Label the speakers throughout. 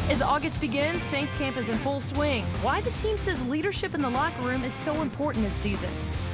Speaker 1: As August begins, Saints camp is in full swing. Why the team says leadership in the locker room is so important this season.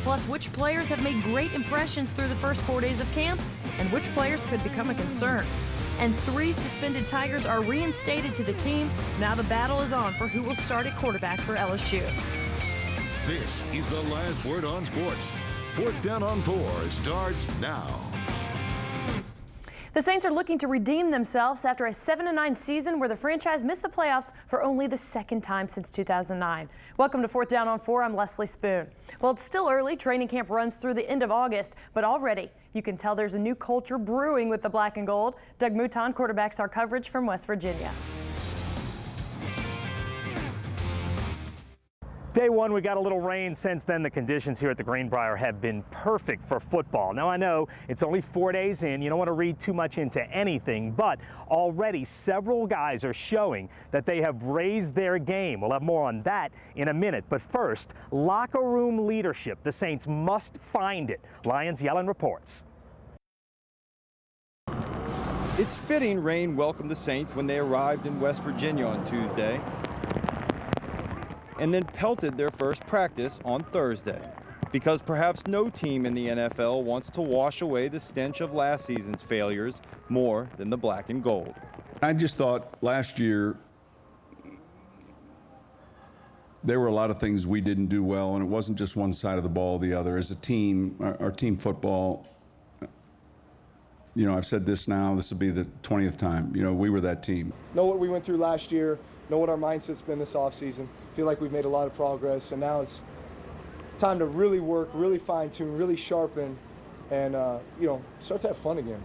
Speaker 1: Plus, which players have made great impressions through the first 4 days of camp, and which players could become a concern. And 3 suspended Tigers are reinstated to the team. Now the battle is on for who will start at quarterback for LSU.
Speaker 2: This is the last word on sports. 4th Down on 4 starts now.
Speaker 1: The Saints are looking to redeem themselves after a 7-9 season where the franchise missed the playoffs for only the second time since 2009. Welcome to 4th Down on 4. I'm Leslie Spoon. Well, it's still early. Training camp runs through the end of August, but already you can tell there's a new culture brewing with the black and gold. Doug Mouton quarterbacks our coverage from West Virginia.
Speaker 3: Day one, we got a little rain. Since then, the conditions here at the Greenbrier have been perfect for football. Now, I know it's only 4 days in. You don't want to read too much into anything, but already several guys are showing that they have raised their game. We'll have more on that in a minute. But first, locker room leadership. The Saints must find it. Lions Yellen reports.
Speaker 4: It's fitting rain welcomed the Saints when they arrived in West Virginia on Tuesday, and then pelted their first practice on Thursday, because perhaps no team in the NFL wants to wash away the stench of last season's failures more than the black and gold.
Speaker 5: I just thought last year there were a lot of things we didn't do well, and it wasn't just one side of the ball or the other. As a team, our team football, you know, I've said this now, this will be the 20th time, you know, we were that team.
Speaker 6: Know what we went through last year, know what our mindset's been this offseason. Feel like we've made a lot of progress, and now it's time to really work, really fine-tune, really sharpen, and you know, start to have fun again.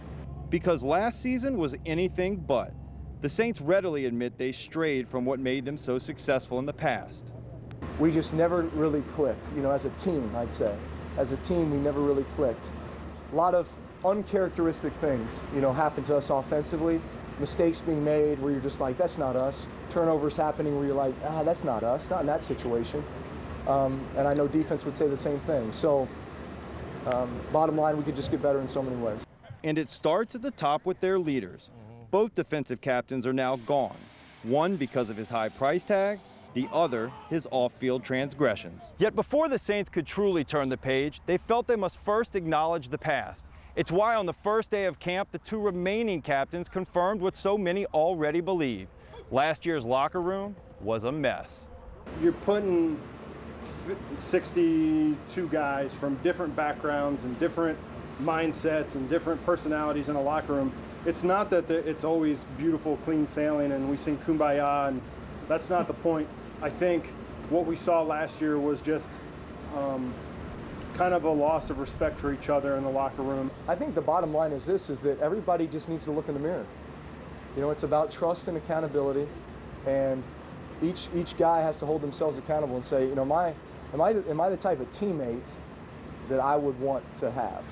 Speaker 4: Because last season was anything but. The Saints readily admit they strayed from what made them so successful in the past.
Speaker 6: We just never really clicked, you know, as a team, I'd say. As a team, we never really clicked. A lot of uncharacteristic things, you know, happened to us offensively. Mistakes being made where you're just like, that's not us. Turnovers happening where you're like, that's not us, not in that situation. And I know defense would say the same thing. So bottom line, we could just get better in so many ways.
Speaker 4: And it starts at the top with their leaders. Both defensive captains are now gone. One because of his high price tag, the other his off-field transgressions. Yet before the Saints could truly turn the page, they felt they must first acknowledge the past. It's why on the first day of camp, the 2 remaining captains confirmed what so many already believe. Last year's locker room was a mess.
Speaker 7: You're putting 62 guys from different backgrounds and different mindsets and different personalities in a locker room. It's not that it's always beautiful, clean sailing and we sing Kumbaya, and that's not the point. I think what we saw last year was just kind of a loss of respect for each other in the locker room.
Speaker 6: I think the bottom line is this, is that everybody just needs to look in the mirror. You know, it's about trust and accountability, and each guy has to hold themselves accountable and say, you know, am I the type of teammate that I would want to have?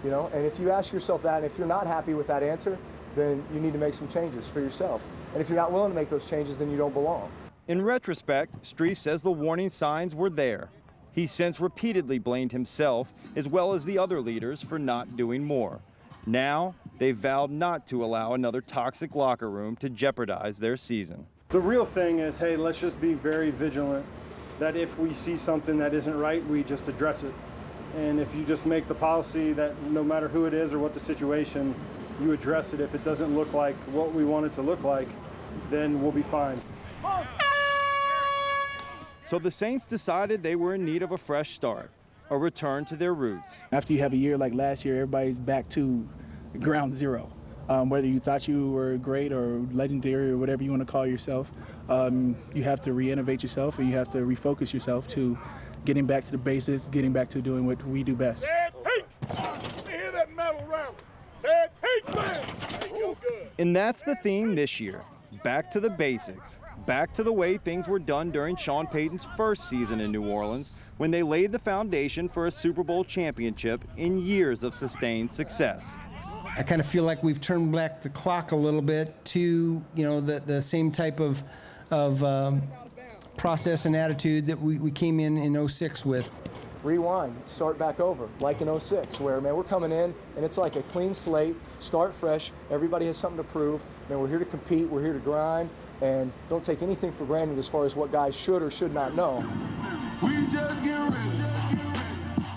Speaker 6: You know, and if you ask yourself that, and if you're not happy with that answer, then you need to make some changes for yourself. And if you're not willing to make those changes, then you don't belong.
Speaker 4: In retrospect, Strief says the warning signs were there. He's since repeatedly blamed himself, as well as the other leaders, for not doing more. Now, they've vowed not to allow another toxic locker room to jeopardize their season.
Speaker 7: The real thing is, hey, let's just be very vigilant that if we see something that isn't right, we just address it. And if you just make the policy that no matter who it is or what the situation, you address it. If it doesn't look like what we want it to look like, then we'll be fine.
Speaker 4: So the Saints decided they were in need of a fresh start, a return to their roots.
Speaker 8: After you have a year like last year, everybody's back to ground zero. Whether you thought you were great or legendary or whatever you want to call yourself, you have to re-innovate yourself, and you have to refocus yourself to getting back to the basics, getting back to doing what we do best.
Speaker 9: Hear that metal rattle.
Speaker 4: And that's the theme this year. Back to the basics. Back to the way things were done during Sean Payton's first season in New Orleans, when they laid the foundation for a Super Bowl championship in years of sustained success.
Speaker 10: I kind of feel like we've turned back the clock a little bit to, you know, the same type of process and attitude that we came in 06 with.
Speaker 6: Rewind, start back over, like in 06, where, man, we're coming in, and it's like a clean slate, start fresh, everybody has something to prove. Man, we're here to compete, we're here to grind, and don't take anything for granted as far as what guys should or should not know.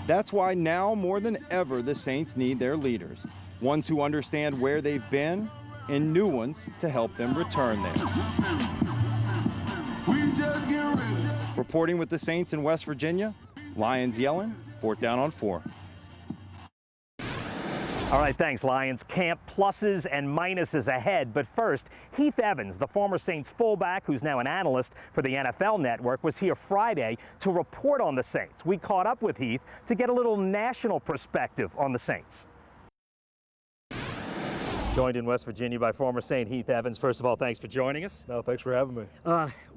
Speaker 4: That's why now more than ever the Saints need their leaders, ones who understand where they've been and new ones to help them return there. Reporting with the Saints in West Virginia, Lions yelling, 4th down on 4.
Speaker 3: All right, thanks, Lions. Camp pluses and minuses ahead. But first, Heath Evans, the former Saints fullback who's now an analyst for the NFL Network, was here Friday to report on the Saints. We caught up with Heath to get a little national perspective on the Saints. Joined in West Virginia by former Saint Heath Evans. First of all, thanks for joining us.
Speaker 11: No, thanks for having me.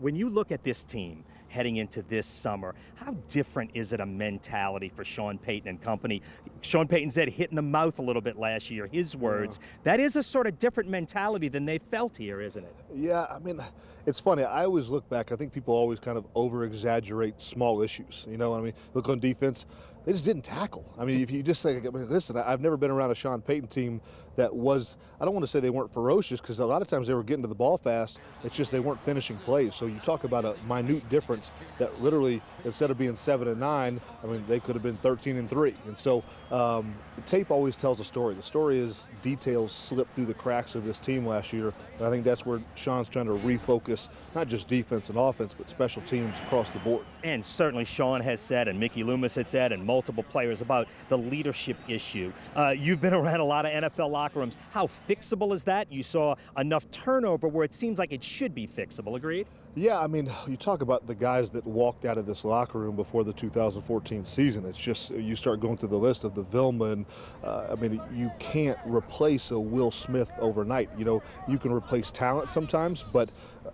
Speaker 3: When you look at this team heading into this summer, how different is it a mentality for Sean Payton and company? Sean Payton said hit in the mouth a little bit last year, his words. Yeah. That is a sort of different mentality than they felt here, isn't it?
Speaker 11: Yeah, I mean, it's funny. I always look back. I think people always kind of over-exaggerate small issues. You know what I mean? Look on defense. They just didn't tackle. I mean, if you just say, I mean, listen, I've never been around a Sean Payton team that was, I don't want to say they weren't ferocious, because a lot of times they were getting to the ball fast. It's just they weren't finishing plays. So you talk about a minute difference that literally, instead of being 7-9, I mean, they could have been 13-3. And so the tape always tells a story. The story is details slipped through the cracks of this team last year. And I think that's where Sean's trying to refocus, not just defense and offense, but special teams across the board.
Speaker 3: And certainly Sean has said, and Mickey Loomis had said, and multiple players about the leadership issue. You've been around a lot of NFL locker rooms. How fixable is that? You saw enough turnover where it seems like it should be fixable. Agreed?
Speaker 11: Yeah, I mean, you talk about the guys that walked out of this locker room before the 2014 season. It's just, you start going through the list of the Vilma, and I mean, you can't replace a Will Smith overnight. You know, you can replace talent sometimes, but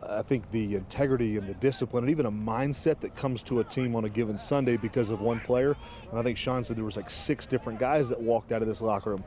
Speaker 11: I think the integrity and the discipline and even a mindset that comes to a team on a given Sunday because of one player, and I think Sean said there was like 6 different guys that walked out of this locker room.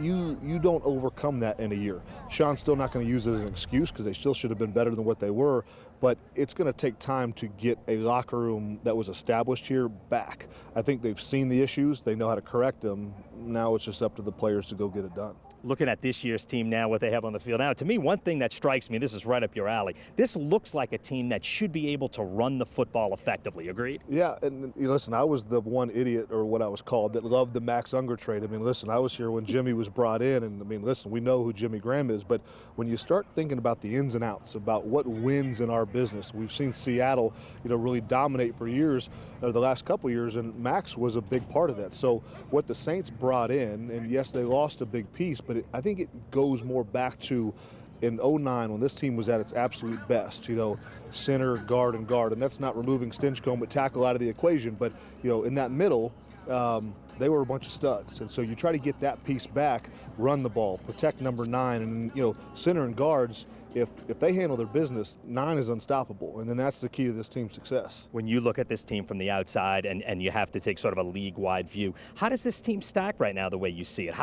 Speaker 11: You don't overcome that in a year. Sean's still not going to use it as an excuse, because they still should have been better than what they were, but it's going to take time to get a locker room that was established here back. I think they've seen the issues. They know how to correct them. Now it's just up to the players to go get it done.
Speaker 3: Looking at this year's team now, what they have on the field now, to me, one thing that strikes me, this is right up your alley, this looks like a team that should be able to run the football effectively. Agreed?
Speaker 11: Yeah, and listen, I was the one idiot, or what I was called, that loved the Max Unger trade. I mean, listen, I was here when Jimmy was brought in, and I mean, listen, we know who Jimmy Graham is, but when you start thinking about the ins and outs, about what wins in our business, we've seen Seattle, you know, really dominate for years, the last couple years, and Max was a big part of that. So what the Saints brought in, and yes, they lost a big piece, but I think it goes more back to in 09 when this team was at its absolute best, you know, center, guard, and guard. And that's not removing Stinchcomb but tackle out of the equation. But, you know, in that middle, they were a bunch of studs. And so you try to get that piece back, run the ball, protect number 9. And, you know, center and guards, if they handle their business, 9 is unstoppable. And then that's the key to this team's success.
Speaker 3: When you look at this team from the outside and you have to take sort of a league-wide view, how does this team stack right now the way you see it?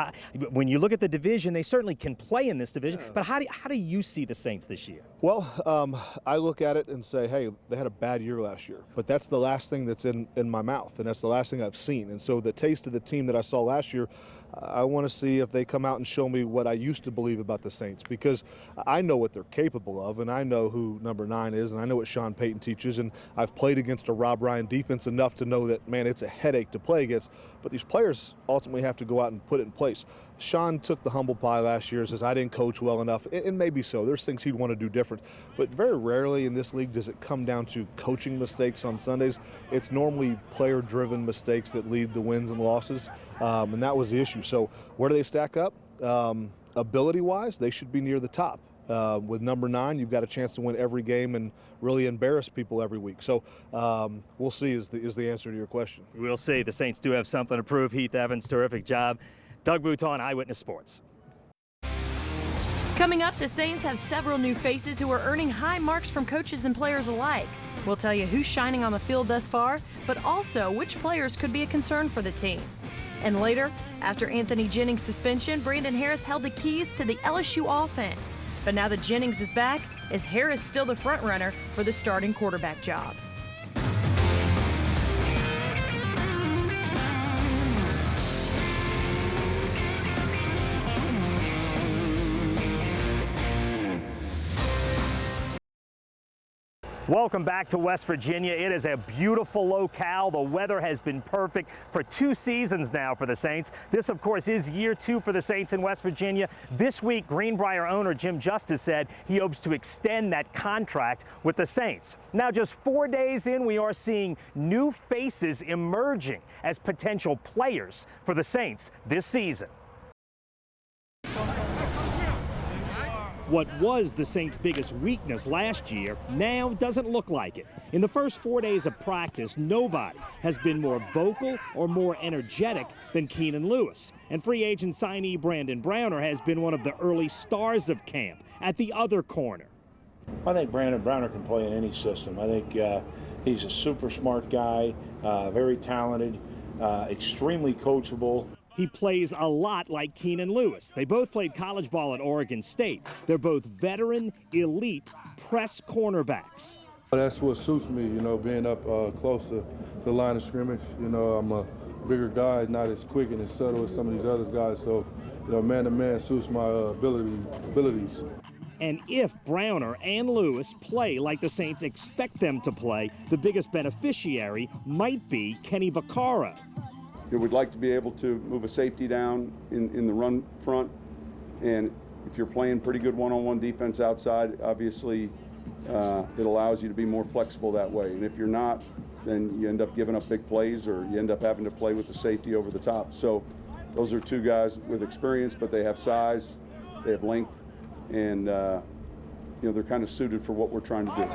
Speaker 3: When you look at the division, they certainly can play in this division, but how do you see the Saints this year?
Speaker 11: Well, I look at it and say, hey, they had a bad year last year, but that's the last thing that's in my mouth, and that's the last thing I've seen. And so the taste of the team that I saw last year, I want to see if they come out and show me what I used to believe about the Saints, because I know what they're capable of, and I know who number 9 is, and I know what Sean Payton teaches, and I've played against a Rob Ryan defense enough to know that, man, it's a headache to play against, but these players ultimately have to go out and put it in place. Sean took the humble pie last year and says, I didn't coach well enough, and maybe so. There's things he'd want to do different, but very rarely in this league does it come down to coaching mistakes on Sundays. It's normally player-driven mistakes that lead to wins and losses, and that was the issue. So where do they stack up? Ability-wise, they should be near the top. With number 9, you've got a chance to win every game and really embarrass people every week. So we'll see is the answer to your question.
Speaker 3: We'll see. The Saints do have something to prove. Heath Evans, terrific job. Doug Bouton, Eyewitness Sports.
Speaker 1: Coming up, the Saints have several new faces who are earning high marks from coaches and players alike. We'll tell you who's shining on the field thus far, but also which players could be a concern for the team. And later, after Anthony Jennings' suspension, Brandon Harris held the keys to the LSU offense. But now that Jennings is back, is Harris still the front runner for the starting quarterback job?
Speaker 3: Welcome back to West Virginia. It is a beautiful locale. The weather has been perfect for 2 seasons now for the Saints. This, of course, is year 2 for the Saints in West Virginia. This week, Greenbrier owner Jim Justice said he hopes to extend that contract with the Saints. Now, just 4 days in, we are seeing new faces emerging as potential players for the Saints this season. What was the Saints' biggest weakness last year now doesn't look like it. In the first 4 days of practice, nobody has been more vocal or more energetic than Keenan Lewis. And free agent signee Brandon Browner has been one of the early stars of camp at the other corner.
Speaker 12: I think Brandon Browner can play in any system. I think he's a super smart guy, very talented, extremely coachable.
Speaker 3: He plays a lot like Keenan Lewis. They both played college ball at Oregon State. They're both veteran, elite press cornerbacks.
Speaker 13: That's what suits me, you know, being up close to the line of scrimmage. You know, I'm a bigger guy, not as quick and as subtle as some of these other guys. So, you know, man-to-man suits my abilities.
Speaker 3: And if Browner and Lewis play like the Saints expect them to play, the biggest beneficiary might be Kenny Vaccaro.
Speaker 5: We'd like to be able to move a safety down in the run front, and if you're playing pretty good one-on-one defense outside, obviously it allows you to be more flexible that way. And if you're not, then you end up giving up big plays, or you end up having to play with the safety over the top. So those are 2 guys with experience, but they have size, they have length, and you know, they're kind of suited for what we're trying to do.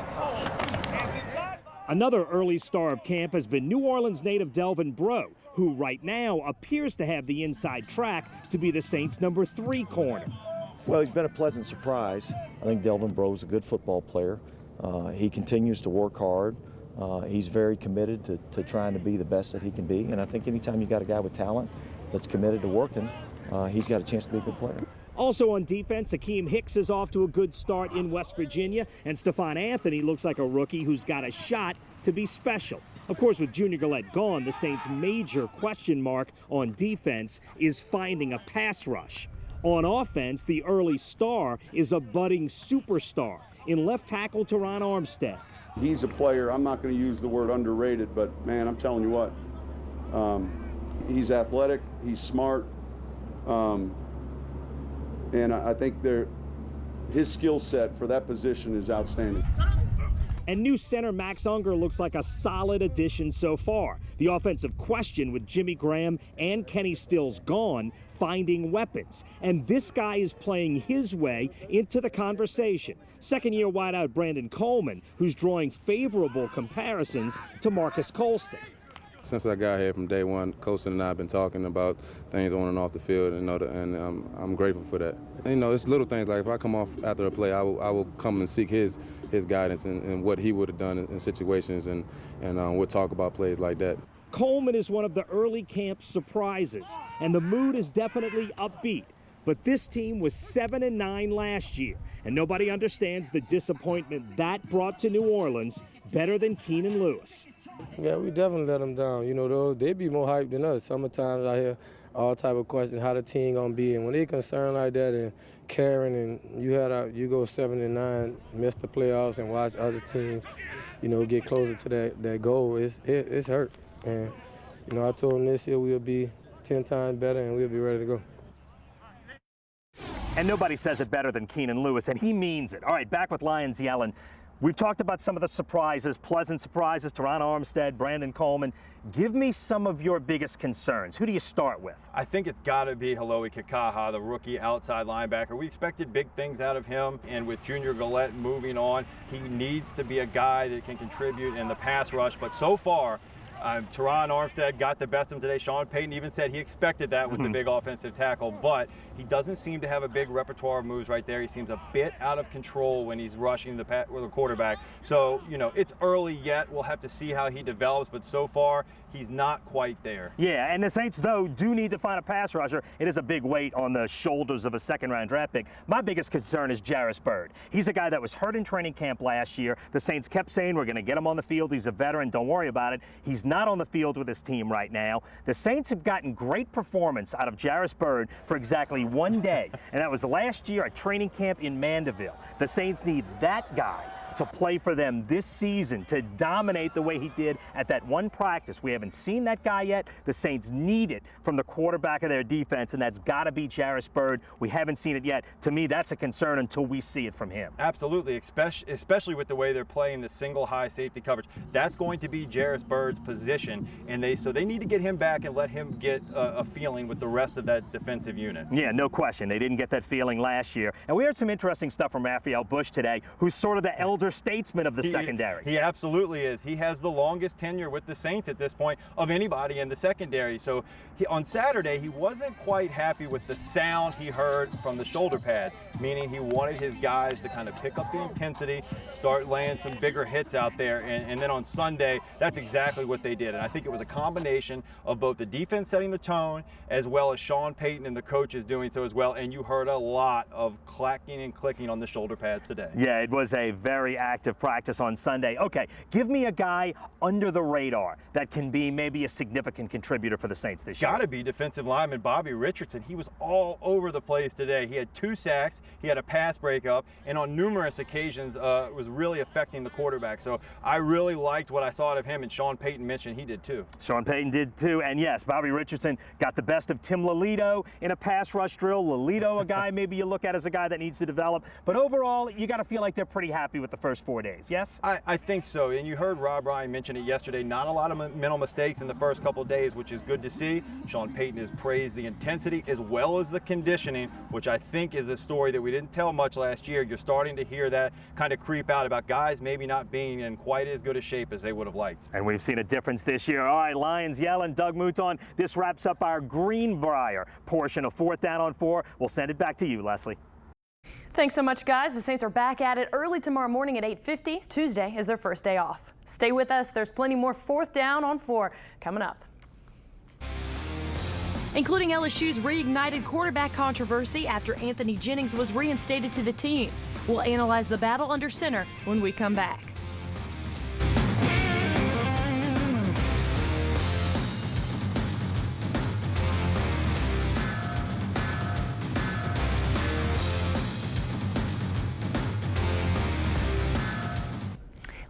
Speaker 3: Another early star of camp has been New Orleans native Delvin Breaux, who right now appears to have the inside track to be the Saints' number 3 corner.
Speaker 14: Well, he's been a pleasant surprise. I think Delvin Breaux is a good football player. He continues to work hard. He's very committed to trying to be the best that he can be. And I think anytime you got a guy with talent that's committed to working, he's got a chance to be a good player.
Speaker 3: Also on defense, Akeem Hicks is off to a good start in West Virginia, and Stephon Anthony looks like a rookie who's got a shot to be special. Of course, with Junior Gillette gone, the Saints' major question mark on defense is finding a pass rush. On offense, the early star is a budding superstar in left tackle Teron Armstead.
Speaker 5: He's a player, I'm not going to use the word underrated, but man, I'm telling you what, he's athletic, he's smart, and I think his skill set for that position is outstanding.
Speaker 3: And new center Max Unger looks like a solid addition so far. The offensive question with Jimmy Graham and Kenny Stills gone, finding weapons. And this guy is playing his way into the conversation. Second-year wideout Brandon Coleman, who's drawing favorable comparisons to Marcus Colston.
Speaker 15: Since I got here from day one, Colston and I have been talking about things on and off the field, and I'm grateful for that. And, you know, it's little things like if I come off after a play, I will come and seek his guidance and what he would have done in situations, and we'll talk about plays like that.
Speaker 3: Coleman is one of the early camp surprises, and the mood is definitely upbeat. But this team was 7-9 last year, and nobody understands the disappointment that brought to New Orleans better than Keenan Lewis.
Speaker 16: Yeah, we definitely let them down. You know, though, they be more hyped than us. Sometimes I hear all type of questions how the team gonna be, and when they concerned like that and caring, and you go 7-9, miss the playoffs, and watch other teams, you know, get closer to that goal, it's hurt. And you know, I told them this year we'll be 10 times better, and we'll be ready to go.
Speaker 3: And nobody says it better than Keenan Lewis, and he means it. All right, back with Lions Yellen. We've talked about some of the surprises, pleasant surprises, Teron Armstead, Brandon Coleman. Give me some of your biggest concerns. Who do you start with?
Speaker 4: I think it's got to be Haloi Kikaha, the rookie outside linebacker. We expected big things out of him, and with Junior Gillette moving on, he needs to be a guy that can contribute in the pass rush. But so far, Teron Armstead got the best of him today. Sean Payton even said he expected that with the big offensive tackle, but he doesn't seem to have a big repertoire of moves right there. He seems a bit out of control when he's rushing the quarterback. So, you know, it's early yet. We'll have to see how he develops, but so far, he's not quite there.
Speaker 3: Yeah, and the Saints, though, do need to find a pass rusher. It is a big weight on the shoulders of a second-round draft pick. My biggest concern is Jarris Byrd. He's a guy that was hurt in training camp last year. The Saints kept saying, we're going to get him on the field. He's a veteran. Don't worry about it. He's not on the field with his team right now. The Saints have gotten great performance out of Jarris Byrd for exactly 1 day, and that was last year at training camp in Mandeville. The Saints need that guy to play for them this season, to dominate the way he did at that one practice. We haven't seen that guy yet. The Saints need it from the quarterback of their defense, and that's got to be Jairus Byrd. We haven't seen it yet. To me, that's a concern until we see it from him.
Speaker 4: Absolutely, especially with the way they're playing the single high safety coverage. That's going to be Jairus Byrd's position, and so they need to get him back and let him get a feeling with the rest of that defensive unit.
Speaker 3: Yeah, no question. They didn't get that feeling last year. And we heard some interesting stuff from Raphael Bush today, who's sort of the elder statesman of the secondary.
Speaker 4: He absolutely is. He has the longest tenure with the Saints at this point of anybody in the secondary. So on Saturday, he wasn't quite happy with the sound he heard from the shoulder pads, meaning he wanted his guys to kind of pick up the intensity, start laying some bigger hits out there. And then on Sunday, that's exactly what they did. And I think it was a combination of both the defense setting the tone as well as Sean Payton and the coaches doing so as well. And you heard a lot of clacking and clicking on the shoulder pads today.
Speaker 3: Yeah, it was a very active practice on Sunday. Okay, give me a guy under the radar that can be maybe a significant contributor for the Saints this year.
Speaker 4: Got to be defensive lineman Bobby Richardson. He was all over the place today. He had 2 sacks, he had a pass breakup, and on numerous occasions was really affecting the quarterback. So I really liked what I saw of him, and Sean Payton mentioned he did too.
Speaker 3: Sean Payton did too, and yes, Bobby Richardson got the best of Tim Lolito in a pass rush drill. Lolito, a guy maybe you look at as a guy that needs to develop, but overall, you got to feel like they're pretty happy with the first 4 days, yes?
Speaker 4: I think so, and you heard Rob Ryan mention it yesterday. Not a lot of mental mistakes in the first couple days, which is good to see. Sean Payton has praised the intensity as well as the conditioning, which I think is a story that we didn't tell much last year. You're starting to hear that kind of creep out about guys maybe not being in quite as good a shape as they would have liked.
Speaker 3: And we've seen a difference this year. All right, Lions yelling, Doug Mouton. This wraps up our Greenbrier portion of 4th Down on 4. We'll send it back to you, Leslie.
Speaker 1: Thanks so much, guys. The Saints are back at it early tomorrow morning at 8:50. Tuesday is their first day off. Stay with us. There's plenty more 4th Down on 4 coming up, including LSU's reignited quarterback controversy after Anthony Jennings was reinstated to the team. We'll analyze the battle under center when we come back.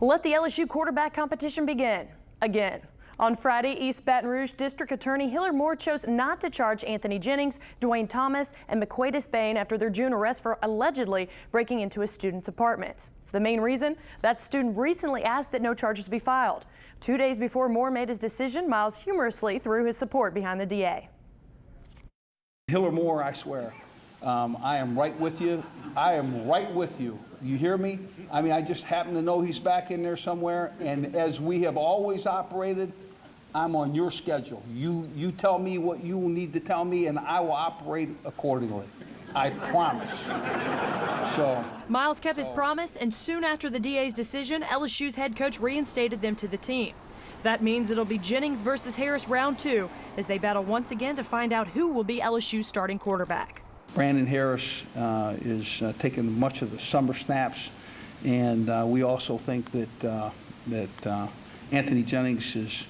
Speaker 1: Let the LSU quarterback competition begin again. On Friday, East Baton Rouge District Attorney Hiller Moore chose not to charge Anthony Jennings, Dwayne Thomas, and McQuaidus Bain after their June arrest for allegedly breaking into a student's apartment. The main reason? That student recently asked that no charges be filed. 2 days before Moore made his decision, Miles humorously threw his support behind the DA.
Speaker 17: Hiller Moore, I swear. I am right with you. I am right with you. You hear me? I mean, I just happen to know he's back in there somewhere, and as we have always operated, I'm on your schedule. You tell me what you need to tell me, and I will operate accordingly. I promise.
Speaker 1: Miles kept his promise, and soon after the DA's decision, LSU's head coach reinstated them to the team. That means it'll be Jennings versus Harris round 2 as they battle once again to find out who will be LSU's starting quarterback.
Speaker 17: Brandon Harris is taking much of the summer snaps, and we also think that Anthony Jennings is,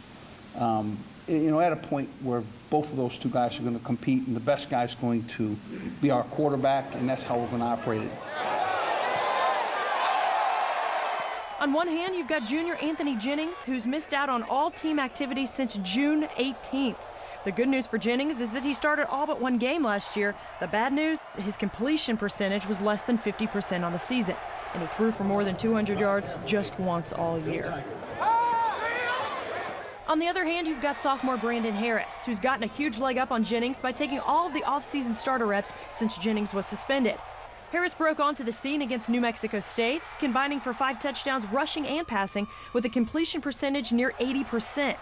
Speaker 17: at a point where both of those 2 guys are going to compete, and the best guy is going to be our quarterback, and that's how we're going to operate it.
Speaker 1: On one hand, you've got junior Anthony Jennings, who's missed out on all team activities since June 18th. The good news for Jennings is that he started all but 1 game last year. The bad news, his completion percentage was less than 50% on the season, and he threw for more than 200 yards just once all year. On the other hand, you've got sophomore Brandon Harris, who's gotten a huge leg up on Jennings by taking all of the offseason starter reps since Jennings was suspended. Harris broke onto the scene against New Mexico State, combining for 5 touchdowns rushing and passing with a completion percentage near 80%.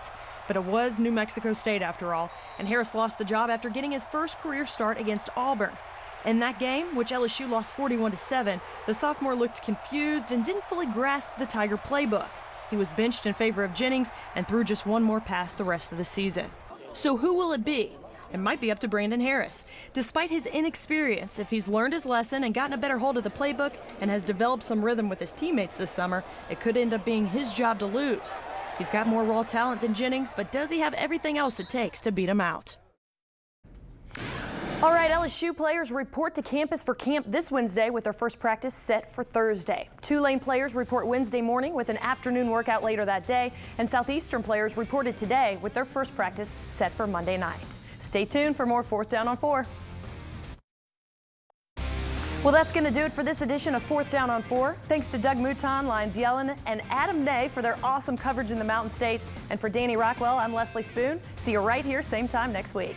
Speaker 1: But it was New Mexico State after all, and Harris lost the job after getting his first career start against Auburn. In that game, which LSU lost 41-7, the sophomore looked confused and didn't fully grasp the Tiger playbook. He was benched in favor of Jennings and threw just 1 more pass the rest of the season. So who will it be? It might be up to Brandon Harris. Despite his inexperience, if he's learned his lesson and gotten a better hold of the playbook and has developed some rhythm with his teammates this summer, it could end up being his job to lose. He's got more raw talent than Jennings, but does he have everything else it takes to beat him out? All right, LSU players report to campus for camp this Wednesday with their first practice set for Thursday. Tulane players report Wednesday morning with an afternoon workout later that day, and Southeastern players reported today with their first practice set for Monday night. Stay tuned for more 4th Down on 4. Well, that's going to do it for this edition of 4th Down on 4. Thanks to Doug Mouton, Lyons Yellen, and Adam Ney for their awesome coverage in the Mountain States. And for Danny Rockwell, I'm Leslie Spoon. See you right here, same time next week.